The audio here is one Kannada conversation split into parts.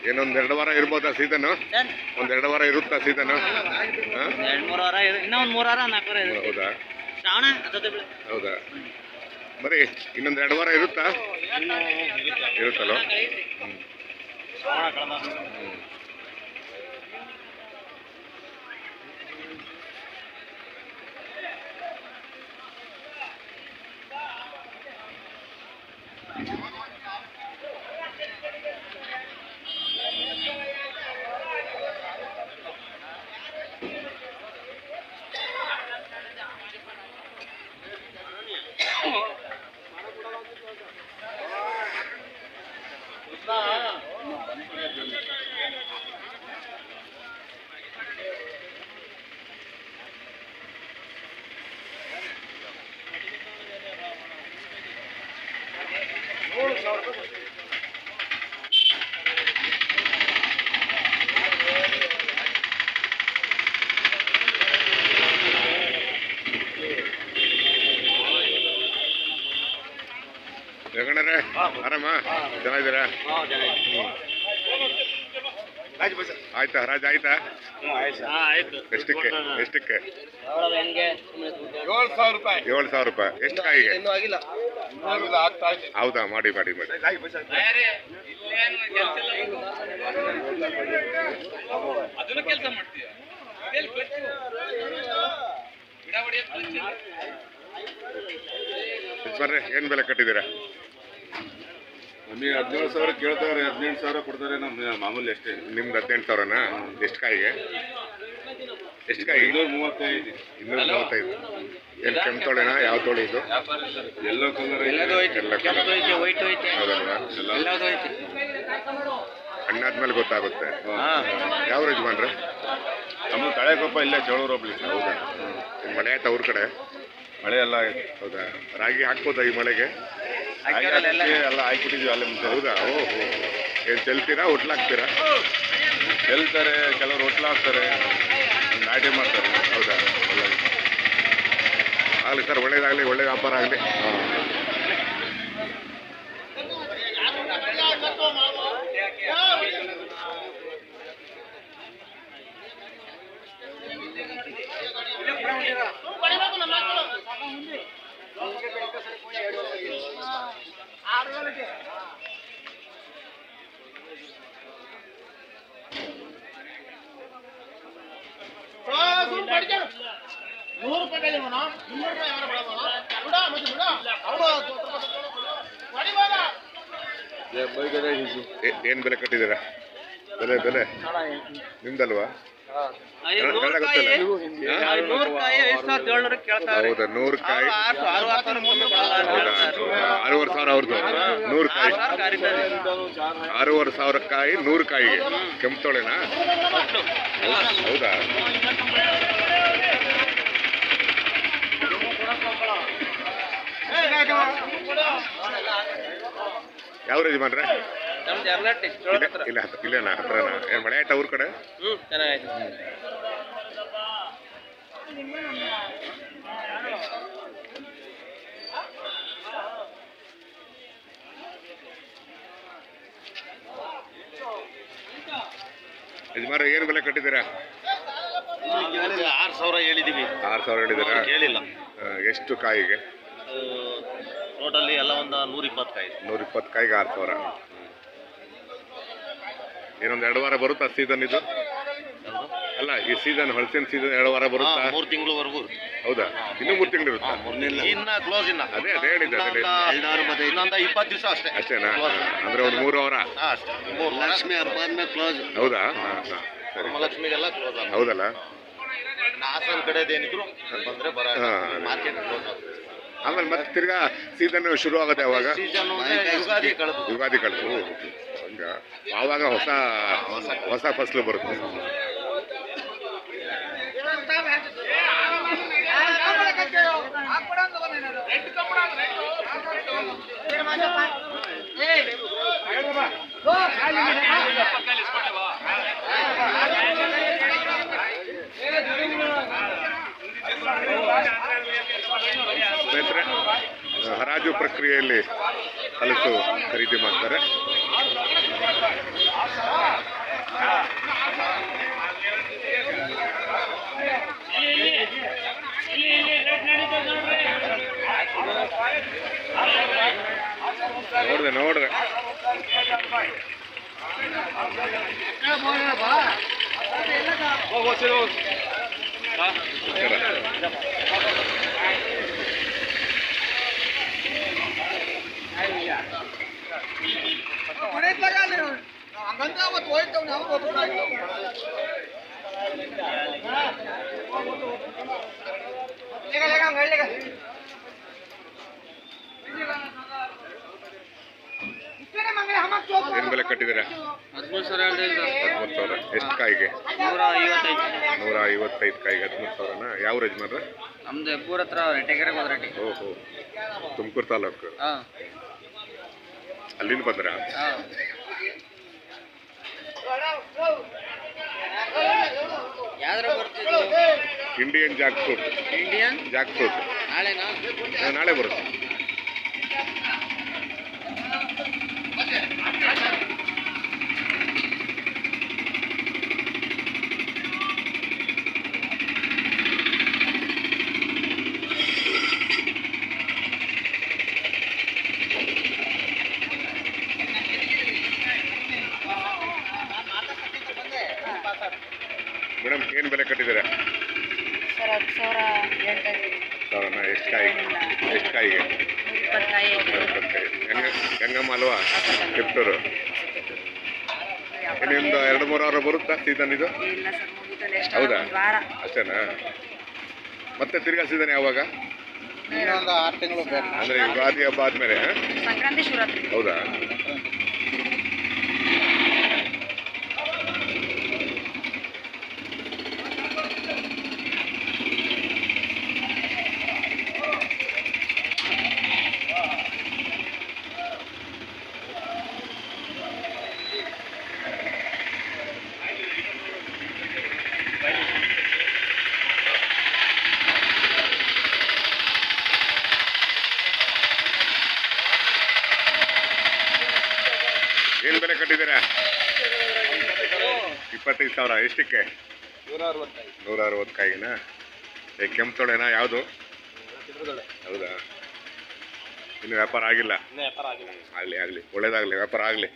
ಏನೊಂದ್ 2 ವಾರ ಇರ್ಬೋದಾ ಸೀಸನ್? ಒಂದ್ 2 ವಾರ ಇರುತ್ತಾ ಸೀಸನ್? 2-3 ವಾರ ಇನ್ನೂ ಒಂದು 3 ವಾರ 4 ವಾರ ಇರುತ್ತೆ. ಹೌದಾ? ಶ್ರಾವಣ ಹೌದಾ? ಬರೀ ಇನ್ನೊಂದ್ 2 ವಾರ ಇರುತ್ತಾ? ಇರುತ್ತಲ್ವ? ಜಗಣ್ಣರೇ ಆರಾಮ? ಚೆನ್ನಾಗಿದ್ದೀರಾ? ಆಯ್ತಾ ಹರಾಜ್ ಆಯ್ತಾ? ಎಷ್ಟಕ್ಕೆ? 7,000 ರೂಪಾಯಿ. 7,000 ರೂಪಾಯಿ. ಎಷ್ಟು ಕಾಯಿಗೆ? ಹೌದಾ? ಮಾಡಿ ಬರ್ರಿ. ಏನ್ ಬೆಲೆ ಕಟ್ಟಿದ್ದೀರಾ? ನಮಗೆ 17,000 ಕೇಳ್ತಾರೆ, 18,000 ಕೊಡ್ತಾರೆ. ನಮ್ಮ ಮಾಮೂಲಿ ಅಷ್ಟೇ. ನಿಮ್ದು 18,000ನಾ? ಎಷ್ಟು ಕಾಯಿಗೆ? 235. 235. ಏನು ಕೆಂಪು ತೋಳೆನಾ? ಯಾವ ತೋಳೆ ಇದು? Yellow colour. ಹೌದಲ್ವಾ? ಹಣ್ಣಾದ್ಮೇಲೆ ಗೊತ್ತಾಗುತ್ತೆ. ಯಾವ ಯಜಮಾನ್ರೆ? ನಮ್ಮ ತಳೆಕೊಪ್ಪ ಇಲ್ಲೇ ಚೋಳೂರು ಹೋಗ್ಲಿ. ಹೌದಾ? ಮಳೆ ಆಯ್ತಾ ಅವ್ರ ಕಡೆ? ಮಳೆ ಎಲ್ಲ ಆಯ್ತು. ಹೌದಾ? ರಾಗಿ ಹಾಕ್ಬೋದಾ ಈ ಮಳೆಗೆ? ಎಲ್ಲ ಹಾಕ್ಬಿಟ್ಟಿದ್ವಿ ಅಲ್ಲೇ ಮುಂಚೆ. ಹೌದಾ? ಏನು ಚೆಲ್ತೀರಾ ಒಟ್ಲಾಕ್ತೀರಾ? ಚೆಲ್ತಾರೆ, ಕೆಲವರು ಒಟ್ಲು ಹಾಕ್ತಾರೆ, ನಾಟಿ ಮಾಡ್ತಾರೆ. ಹೌದಾ? ಆಗಲಿ ಸರ್, ಒಳ್ಳೇದಾಗಲಿ, ಒಳ್ಳೆ ವ್ಯಾಪಾರ ಆಗಲಿ. ಏನ್ ಬೆಲೆ ಕಟ್ಟಿದ್ದೀರಾ? ಬೆಲೆ ನಿಮ್ದಲ್ವಾ? ಹೌದಾ? 100 ಕಾಯಿ 6,500 ಅವ್ರದ್ದು. 100 ಕಾಯಿ 6,500 ಕಾಯಿ 100 ಕಾಯಿಗೆ. ಕೆಂಪು ತೊಳೆನಾ? ಹೌದಾ? ಯಾವ ಯಜಮಾನ್ರೆ? ಇಲ್ಲೇನಾ? ಹತ್ರನಾ? ಏನು ಮಳೆ ಆಯ್ತಾ ಊರ ಕಡೆ? ಯಜಮಾನ್ರೆ ಏನು ಬೆಲೆ ಕಟ್ಟಿದ್ದೀರಾ? 6,000 ಹೇಳಿದೀವಿ. 6,000 ಹೇಳಿದ್ದೀರಾ? ಕೇಳಿಲ್ಲ. ಎಷ್ಟು ಕಾಯಿಗೆ? ಟೋಟಲಿ ಎಲ್ಲ ಒಂದು 120 ಕಾಯಿ. 120 ಕಾಯಿಗೆ 6,000. ಏನೊಂದು 2 ವಾರ ಬರುತ್ತಾ ಸೀಸನ್ ಇದು? ಅಲ್ಲ, ಈ ಸೀಸನ್ ಹಳಸಿನ ಸೀಸನ್ 2 ವಾರ ಬರುತ್ತಾ? 3 ತಿಂಗಳವರೆಗೂ. ಹೌದಾ? ಇನ್ನೂ 3 ತಿಂಗಳು ಇರುತ್ತಾ? ಇನ್ನ ಕ್ಲೋಸ್. ಇನ್ನ ಅದೇ ಹೇಳಿದ್ದೆ. ಇನ್ನೊಂದು 20 ದಿವಸ ಅಷ್ಟೇ. ಅಷ್ಟೇನಾ? ಅಂದ್ರೆ ಒಂದು 3 ವಾರ ಅಷ್ಟೇ. ಲಕ್ಷ್ಮಿ ಹಬ್ಬ ಆದ್ಮೇಲೆ ಕ್ಲೋಸ್. ಹೌದಾ? ಸರಿ. ಲಕ್ಷ್ಮಿಗೆಲ್ಲ ಕ್ಲೋಸ್. ಹೌದಲ್ಲ? ಹಾಸನ ಕಡೆದೇನಿದ್ರು ಬಂದ್ರೆ ಮಾರ್ಕೆಟ್ ಕ್ಲೋಸ್ ಆಗುತ್ತೆ. ಆಮೇಲೆ ಮತ್ತೆ ತಿರ್ಗಾ ಸೀಸನ್ ಶುರು ಆಗುತ್ತೆ. ಅವಾಗ ಯುಗಾದಿ ಕಳೆದು ಹಂಗ ಆವಾಗ ಹೊಸ ಫಸಲು ಬರುತ್ತೆ. ಸ್ನೇಹಿತರೆ, ಹರಾಜು ಪ್ರಕ್ರಿಯೆಯಲ್ಲಿ ಹಲಸು ಖರೀದಿ ಮಾಡ್ತಾರೆ. ನೋಡ್ದೆ ನೋಡ್ದೆ ಏನ್ ಬೆಲೆ ಕಟ್ಟಿದ್ದೀರಾ? 13,000. ಎಷ್ಟು ಕಾಯಿಗೆ? 155 ಕಾಯಿಗೆ 13,000ನಾ? ಯಾವ ಯಜಮಾನ್ರ? ನಮ್ದು ಹೆಬ್ಬೂರ್ ಹತ್ರ ರೆಟೆಕೆರೆ ಹೋದ್ರಟ್ಟಿ. ಓಹೋ, ತುಮಕೂರು ತಾಲೂಕು. ಅಲ್ಲಿಂದ ಬಂದ್ರ? ಯಾವ್ದ್ರ ಬರ್ತಿದ್ದು? Indian jackfruit. Indian jackfruit ನಾಳೆನಾ? ನಾಳೆ ಬರುತ್ತೆ. ಮೇಡಮ್ ಏನು ಬೆಲೆ ಕಟ್ಟಿದ್ದೀರಾ? ಸರ್ 10,000 ಎಷ್ಟು ಕಾಯಿಗೆ? ಎಷ್ಟು ಕಾಯಿಗೆ? 20 ಕಾಯಿ. ಗಂಗಮ್ಮ ಅಲ್ವಾ? ತಿಪ್ಟೂರು. ಇನ್ನೊಂದು 2-3 ವಾರ ಬರುತ್ತಾ ಸೀಸನ್ ಇದು? ಇಲ್ಲ ಸರ್, ಮುಗಿತಲ್ಲ. ಎಷ್ಟು ಹೌದಾ? ಒಂದು ವಾರ. ಅಷ್ಟೇನಾ? ಮತ್ತೆ ತಿರ್ಗಾ ಸೀಸನ್ ಯಾವಾಗ? ಇನ್ನೊಂದು 6 ತಿಂಗಳು ಬೇಕು. ಅಂದರೆ ಯುಗಾದಿ ಹಬ್ಬ ಆದಮೇಲೆ? ಸಂಕ್ರಾಂತಿ ಶಿವರಾತ್ರಿ. ಹೌದಾ? ಏನು ಬೆಲೆ ಕಟ್ಟಿದ್ದೀರಾ? 25,000. ಎಷ್ಟಕ್ಕೆ? 160 ಕಾಯಿಗೆನಾ? ಕೆಂಪು ತೊಳೆನಾ? ಯಾವುದು? ಹೌದಾ? ಇನ್ನು ವ್ಯಾಪಾರ ಆಗಿಲ್ಲ? ಆಗಲಿ ಆಗಲಿ, ಒಳ್ಳೇದಾಗಲಿ, ವ್ಯಾಪಾರ ಆಗಲಿ.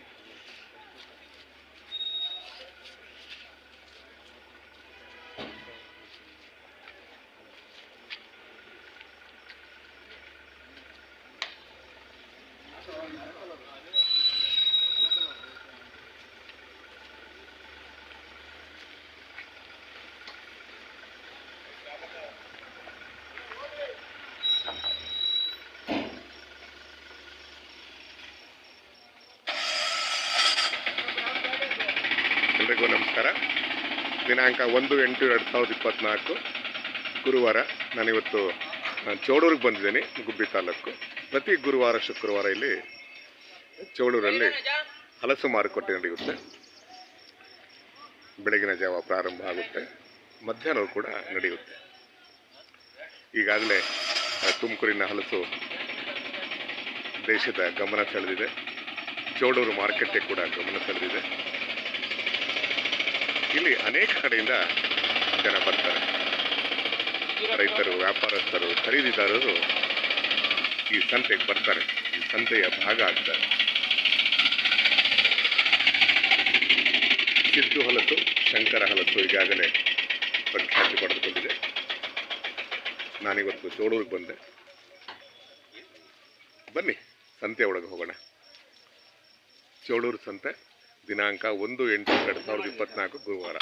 ಎಲ್ರಿಗೂ ನಮಸ್ಕಾರ. ದಿನಾಂಕ 1/8/2024 ಗುರುವಾರ. ನಾನಿವತ್ತು ಚೋಳೂರಿಗೆ ಬಂದಿದ್ದೀನಿ, ಗುಬ್ಬಿ ತಾಲೂಕು. ಪ್ರತಿ ಗುರುವಾರ ಶುಕ್ರವಾರ ಇಲ್ಲಿ ಚೋಳೂರಲ್ಲಿ ಹಲಸು ಮಾರುಕಟ್ಟೆ ನಡೆಯುತ್ತೆ. ಬೆಳಗಿನ ಜಾವ ಪ್ರಾರಂಭ ಆಗುತ್ತೆ, ಮಧ್ಯಾಹ್ನ ಕೂಡ ನಡೆಯುತ್ತೆ. ಈಗಾಗಲೇ ತುಮಕೂರಿನ ಹಲಸು ದೇಶದ ಗಮನ ಸೆಳೆದಿದೆ. ಚೋಳೂರು ಮಾರುಕಟ್ಟೆ ಕೂಡ ಗಮನ ಸೆಳೆದಿದೆ. ಇಲ್ಲಿ ಅನೇಕ ಕಡೆಯಿಂದ ಜನ ಬರ್ತಾರೆ. ರೈತರು, ವ್ಯಾಪಾರಸ್ಥರು, ಖರೀದಿದಾರರು ಈ ಸಂತೆಗೆ ಬರ್ತಾರೆ, ಈ ಸಂತೆಯ ಭಾಗ ಆಗ್ತಾರೆ. ಸಿದ್ದು ಹಲಸು, ಶಂಕರ ಹಲಸು ಈಗಾಗಲೇ ಪ್ರಖ್ಯಾತಿ ಪಡೆದುಕೊಂಡಿದೆ. ನಾನಿವತ್ತು ಚೋಳೂರಿಗೆ ಬಂದೆ. ಬನ್ನಿ ಸಂತೆ ಒಳಗೆ ಹೋಗೋಣ. ಚೋಳೂರು ಸಂತೆ ದಿನಾಂಕ 1/8/2024 ಗುರುವಾರ.